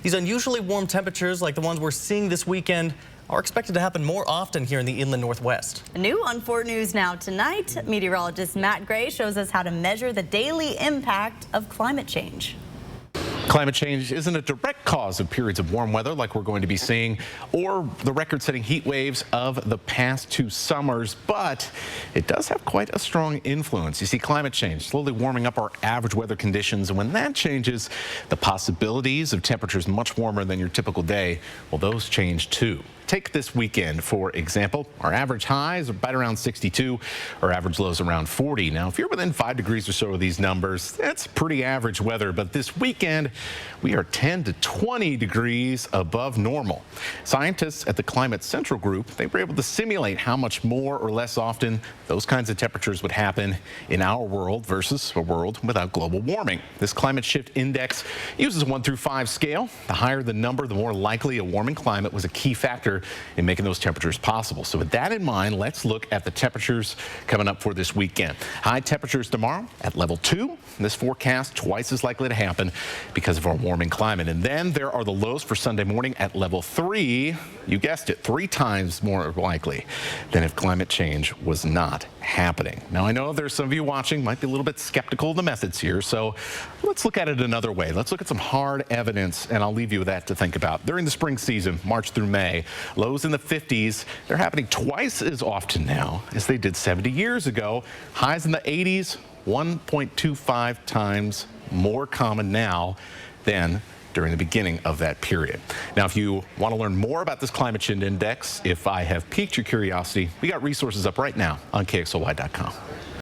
These unusually warm temperatures like the ones we're seeing this weekend are expected to happen more often here in the inland Northwest. New on 4 News Now tonight, meteorologist Matt Gray shows us how to measure the daily impact of climate change. Climate change isn't a direct cause of periods of warm weather like we're going to be seeing, or the record-setting heat waves of the past 2 summers, but it does have quite a strong influence. You see, climate change slowly warming up our average weather conditions, and when that changes, the possibilities of temperatures much warmer than your typical day, well, those change too. Take this weekend, for example. Our average highs are right around 62, our average lows around 40. Now, if you're within 5 degrees or so of these numbers, that's pretty average weather, but this weekend, we are 10 to 20 degrees above normal. Scientists at the Climate Central Group, they were able to simulate how much more or less often those kinds of temperatures would happen in our world versus a world without global warming. This climate shift index uses a 1 through 5 scale. The higher the number, the more likely a warming climate was a key factor in making those temperatures possible. So with that in mind, let's look at the temperatures coming up for this weekend. High temperatures tomorrow at level 2. This forecast twice as likely to happen because of our warming climate. And then there are the lows for Sunday morning at level 3. You guessed it, 3 times more likely than if climate change was not happening. Now, I know there's some of you watching might be a little bit skeptical of the methods here, so let's look at it another way. Let's look at some hard evidence, and I'll leave you with that to think about. During the spring season, March through May, lows in the 50s, they're happening twice as often now as they did 70 years ago. Highs in the 80s, 1.25 times more common now than during the beginning of that period. Now, if you want to learn more about this climate change index, if I have piqued your curiosity, we got resources up right now on KXLY.com.